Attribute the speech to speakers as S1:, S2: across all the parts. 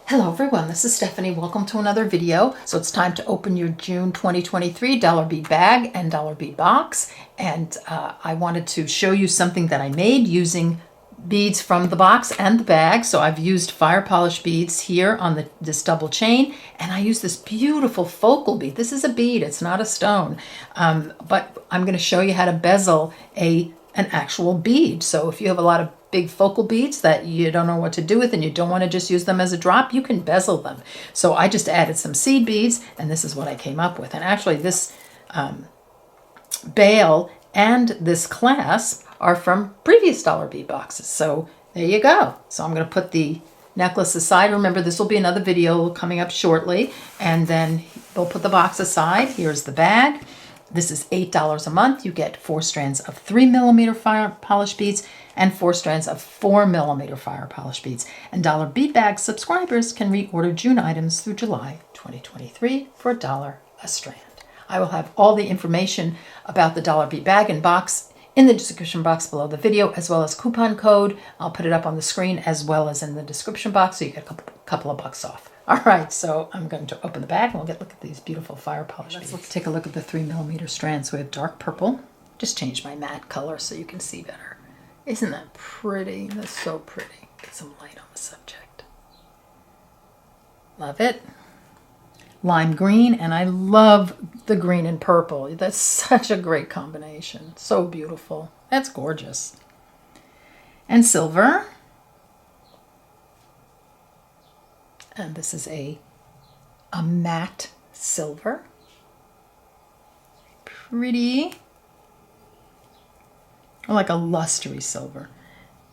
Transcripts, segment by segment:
S1: Hello everyone, this is Stephanie. Welcome to another video. So it's time to open your June 2023 dollar bead bag and dollar bead box. And I wanted to show you something that I made using beads from the box and the bag. So I've used fire polish beads here on this double chain, and I use this beautiful focal bead. This is a bead, it's not a stone. But I'm going to show you how to bezel an actual bead. So if you have a lot of big focal beads that you don't know what to do with and you don't want to just use them as a drop, you can bezel them. So I just added some seed beads, and this is what I came up with. And actually this bail and this clasp are from previous dollar bead boxes. So there you go. So I'm going to put the necklace aside. Remember, this will be another video coming up shortly, and then we'll put the box aside. Here's the bag. This is $8 a month. You get 4 strands of 3mm fire polish beads and 4 strands of 4mm fire polish beads. And Dollar Bead Bag subscribers can reorder June items through July 2023 for $1 a strand. I will have all the information about the Dollar Bead Bag and box in the description box below the video, as well as coupon code. I'll put it up on the screen as well as in the description box, so you get a couple of bucks off. All right, so I'm going to open the bag and we'll look at these beautiful fire polish beads. Let's take a look at the 3mm strands. We have dark purple. Just changed my matte color so you can see better. Isn't that pretty? That's so pretty. Get some light on the subject. Love it. Lime green, and I love the green and purple. That's such a great combination. So beautiful. That's gorgeous. And silver. And this is a matte silver. Pretty. Like a lustery silver.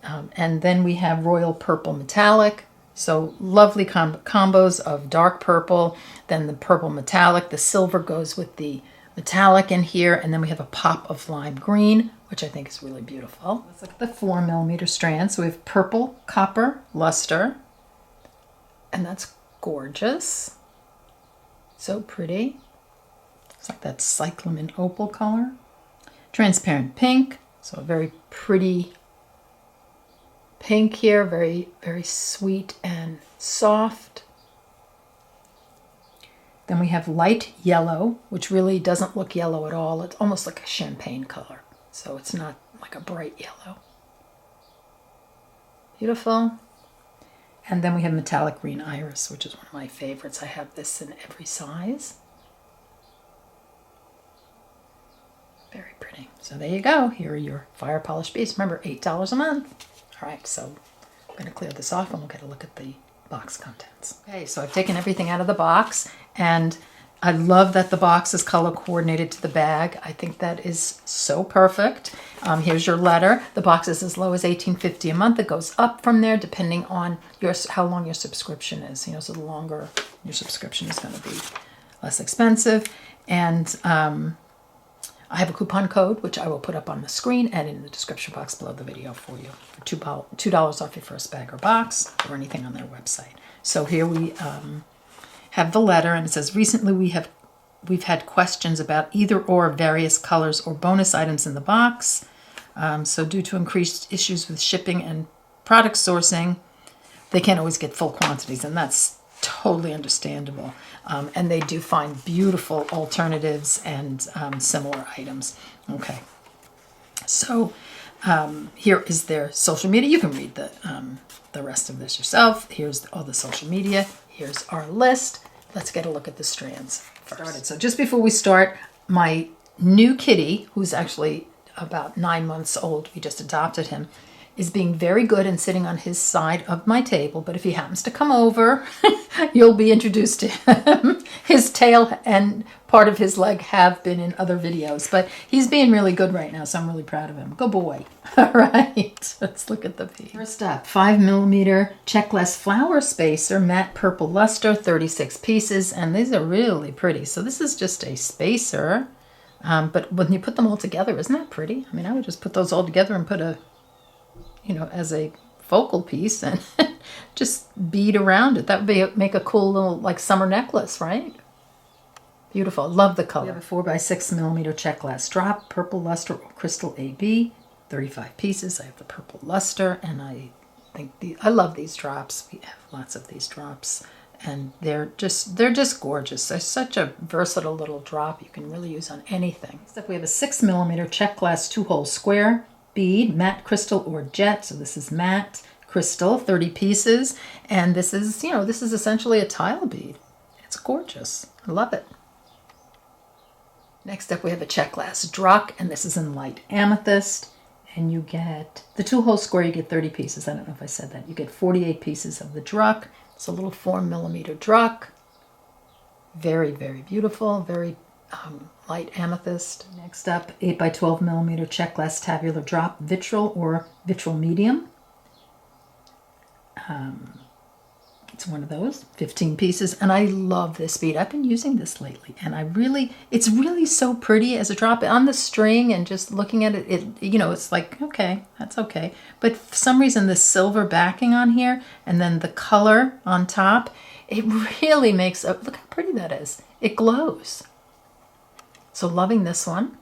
S1: And then we have royal purple metallic. So lovely combos of dark purple, then the purple metallic. The silver goes with the metallic in here. And then we have a pop of lime green, which I think is really beautiful. Let's look at the 4mm strands. So we have purple, copper, luster. And that's gorgeous. So pretty. It's like that cyclamen opal color. Transparent pink. So a very pretty pink here. Very, very sweet and soft. Then we have light yellow, which really doesn't look yellow at all. It's almost like a champagne color. So it's not like a bright yellow. Beautiful. And then we have metallic green iris, which is one of my favorites. I have this in every size. Very pretty. So there you go. Here are your fire polish beads. Remember, $8 a month. All right, so I'm going to clear this off and we'll get a look at the box contents. Okay, so I've taken everything out of the box, and I love that the box is color coordinated to the bag. I think that is so perfect. Here's your letter. The box is as low as $18.50 a month. It goes up from there depending on how long your subscription is. So the longer your subscription is going to be less expensive. And I have a coupon code, which I will put up on the screen and in the description box below the video for you. For $2 off your first bag or box, or anything on their website. So here we have the letter, and it says, recently we've had questions about either or various colors or bonus items in the box. So due to increased issues with shipping and product sourcing, they can't always get full quantities, and that's totally understandable. And they do find beautiful alternatives and similar items. Okay, so here is their social media. You can read the rest of this yourself. Here's all the social media. Here's our list. Let's get a look at the strands first. So just before we start, my new kitty, who's actually about 9 months old, we just adopted him, is being very good and sitting on his side of my table. But if he happens to come over, you'll be introduced to him. His tail and part of his leg have been in other videos, but he's being really good right now, so I'm really proud of him. Good boy. All right, let's look at the piece. First up, 5mm checkless flower spacer, matte purple luster, 36 pieces, and these are really pretty. So this is just a spacer, but when you put them all together, isn't that pretty? I mean, I would just put those all together and put as a focal piece and just bead around it. That would make a cool little like summer necklace, right? Beautiful. Love the color. We have a 4x6mm check glass drop, purple luster or crystal AB, 35 pieces. I have the purple luster, and I I love these drops. We have lots of these drops, and they're just gorgeous. They're such a versatile little drop. You can really use on anything. Next up, we have a 6mm Czech glass 2-hole square bead, matte crystal or jet. So this is matte crystal, 30 pieces, and this is, this is essentially a tile bead. It's gorgeous. I love it. Next up, we have a Czech glass Druck, and this is in light amethyst. And you get the 2-hole square, you get 30 pieces. I don't know if I said that. You get 48 pieces of the Druck. It's a little 4mm Druck. Very, very beautiful, very light amethyst. Next up, 8x12mm Czech glass tabular drop, vitriol or vitriol medium. It's one of those, 15 pieces, and I love this bead. I've been using this lately, and it's really so pretty as a drop on the string, and just looking at it, it's like, okay, that's okay. But for some reason, the silver backing on here, and then the color on top, it really makes, look how pretty that is. It glows. So loving this one.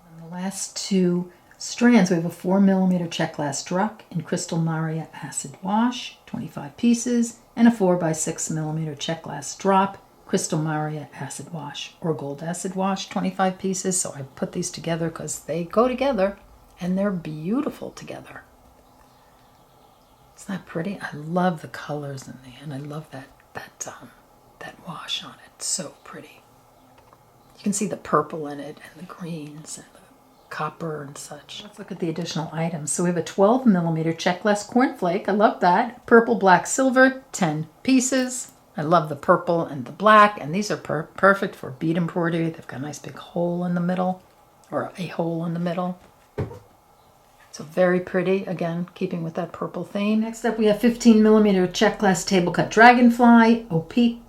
S1: And the last two strands, we have a 4mm Czech glass Druck in Crystal Maria acid wash, 25 pieces, and a 4x6mm Czech glass drop, Crystal Maria acid wash or gold acid wash, 25 pieces. So I put these together because they go together and they're beautiful together. Isn't that pretty? I love the colors in the end. I love that wash on it. So pretty. You can see the purple in it and the greens and the copper and such. Let's look at the additional items. So we have a 12mm Czech glass cornflake. I love that. Purple, black, silver, 10 pieces. I love the purple and the black, and these are perfect for bead embroidery. They've got a nice big hole in the middle, or a hole in the middle. So very pretty, again, keeping with that purple theme. Next up, we have 15mm Czech glass table cut dragonfly, opaque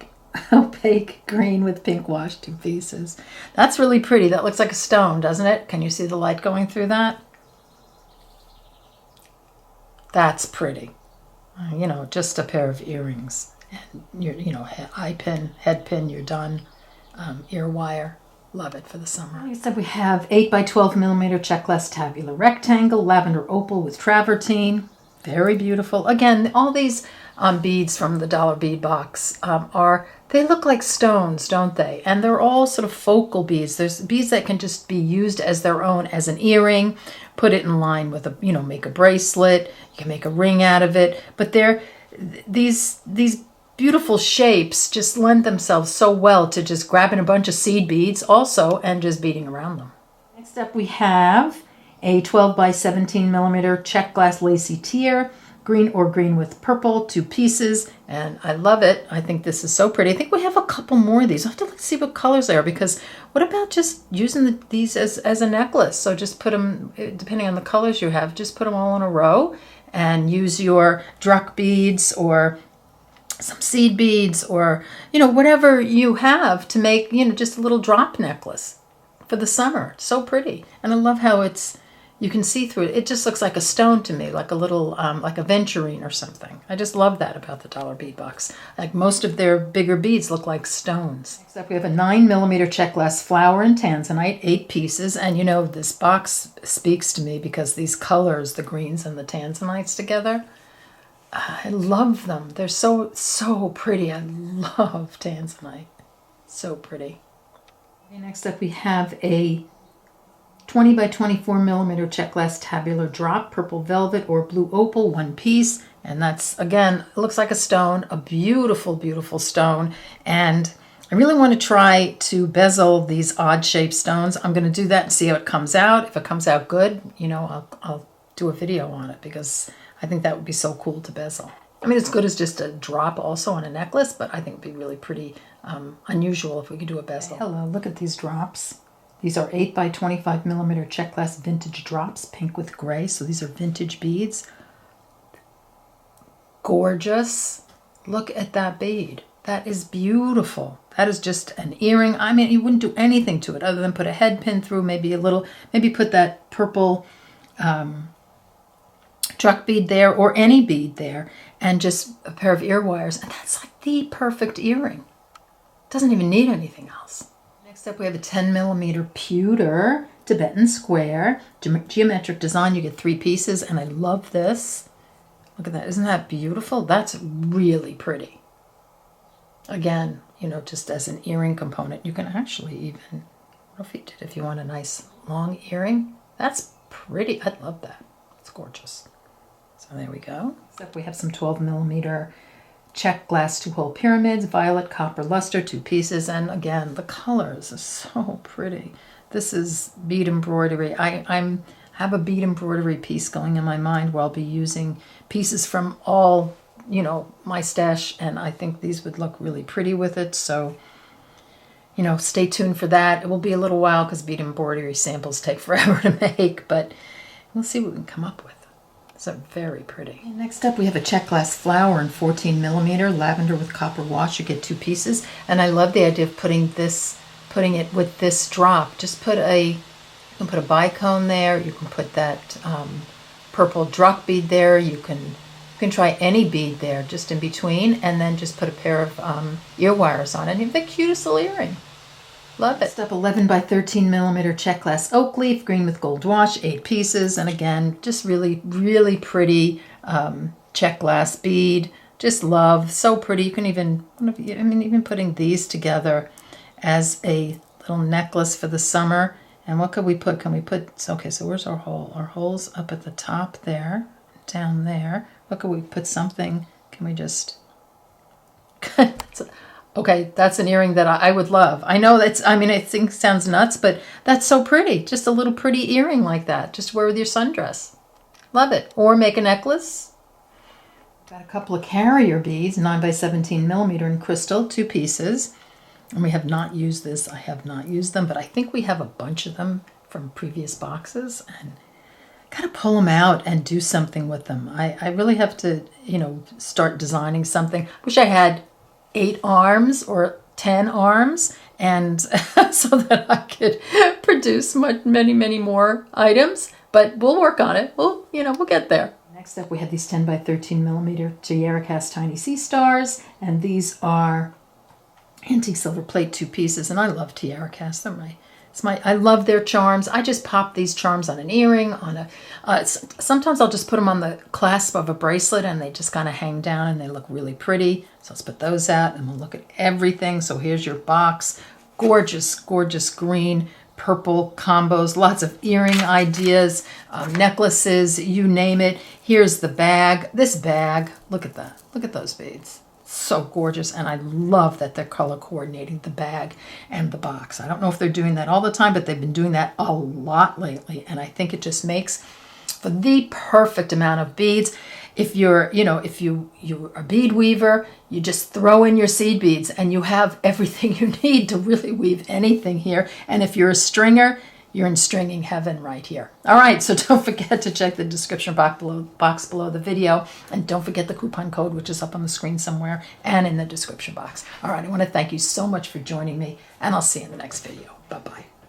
S1: green with pink wash, 2 pieces. That's really pretty. That looks like a stone, doesn't it? Can you see the light going through that? That's pretty. Just a pair of earrings. And eye pin, head pin, you're done. Ear wire. Love it for the summer. Like I said, we have 8x12mm Czech glass tabular rectangle, lavender opal with travertine. Very beautiful. Again, all these beads from the dollar bead box they look like stones, don't they? And they're all sort of focal beads. There's beads that can just be used as their own, as an earring, put it in line with make a bracelet. You can make a ring out of it. But these beautiful shapes just lend themselves so well to just grabbing a bunch of seed beads also and just beading around them. Next up, we have a 12x17mm Czech glass Lacy tier, green or green with purple, 2 pieces, and I love it. I think this is so pretty. I think we have a couple more of these. I'll have to see what colors they are, because what about just using these as a necklace? So just put them, depending on the colors you have, just put them all in a row and use your Druck beads or some seed beads or, whatever you have to make, just a little drop necklace for the summer. It's so pretty. And I love how you can see through it. It just looks like a stone to me, like a little, like a venturine or something. I just love that about the dollar bead box. Like most of their bigger beads look like stones. Next up, we have a 9mm Czech glass flower and tanzanite, 8 pieces. And this box speaks to me because these colors, the greens and the tanzanites together, I love them. They're so, so pretty. I love tanzanite. So pretty. Okay, next up, we have a 20x24mm Czech glass tabular drop, purple velvet or blue opal, 1 piece. And that's, again, it looks like a stone, a beautiful, beautiful stone. And I really want to try to bezel these odd shaped stones. I'm going to do that and see how it comes out. If it comes out good, I'll do a video on it, because I think that would be so cool to bezel. I mean, it's good as just a drop also on a necklace, but I think it'd be really pretty unusual if we could do a bezel. Hello, look at these drops. These are 8x25mm Czech glass vintage drops, pink with gray. So these are vintage beads. Gorgeous. Look at that bead. That is beautiful. That is just an earring. I mean, you wouldn't do anything to it other than put a head pin through, maybe put that purple Druck bead there or any bead there, and just a pair of ear wires. And that's like the perfect earring. Doesn't even need anything else. Next up, we have a 10mm pewter Tibetan Square geometric design. You get 3 pieces, and I love this. Look at that. Isn't that beautiful? That's really pretty. Again, you know, just as an earring component, you can actually even, what if you did, if you want a nice long earring, that's pretty. I love that. It's gorgeous. So there we go. Except we have some 12mm Czech glass 2-hole pyramids, violet, copper luster, 2 pieces. And again, the colors are so pretty. This is bead embroidery. I have a bead embroidery piece going in my mind where I'll be using pieces from all, you know, my stash, and I think these would look really pretty with it. So, you know, stay tuned for that. It will be a little while because bead embroidery samples take forever to make, but we'll see what we can come up with. So very pretty. And next up we have a Czech glass flower in 14mm, lavender with copper wash. You get 2 pieces, and I love the idea of putting it with this drop. Just put you can put a bicone there. You can put that purple drop bead there. You can try any bead there, just in between, and then just put a pair of ear wires on it. And you have the cutest little earring. Love it. Next up, 11 by 13mm Czech glass oak leaf, green with gold wash, 8 pieces, and again, just really, really pretty Czech glass bead. Just love, so pretty. You can even, even putting these together as a little necklace for the summer. And what could we put? Can we put, okay, so where's our hole? Our hole's up at the top there, down there. What could we put something? Can we just, okay, that's an earring that I would love. I know that's, it sounds nuts, but that's so pretty. Just a little pretty earring like that. Just wear with your sundress. Love it. Or make a necklace. Got a couple of carrier beads, 9 by 17mm in crystal, 2 pieces. And we have not used this. I have not used them, but I think we have a bunch of them from previous boxes, and gotta pull them out and do something with them. I really have to, you know, start designing something. Wish I had 8 arms or 10 arms, and so that I could produce many, many more items, but we'll work on it. We'll get there. Next up, we have these 10 by 13mm Tiara cast tiny sea stars, and these are antique silver plate, 2 pieces, and I love tiara cast. I love their charms. I just pop these charms on an earring, sometimes I'll just put them on the clasp of a bracelet, and they just kind of hang down and they look really pretty. So let's put those out and we'll look at everything. So here's your box. Gorgeous, gorgeous green, purple combos, lots of earring ideas, necklaces, you name it. Here's the bag. This bag, look at that. Look at those beads. So gorgeous, and I love that they're color coordinating the bag and the box. I don't know if they're doing that all the time, but they've been doing that a lot lately, and I think it just makes for the perfect amount of beads. If you're a bead weaver, you just throw in your seed beads and you have everything you need to really weave anything here. And if you're a stringer, you're in stringing heaven right here. All right, so don't forget to check the description box below the video, and don't forget the coupon code, which is up on the screen somewhere and in the description box. All right, I want to thank you so much for joining me, and I'll see you in the next video. Bye-bye.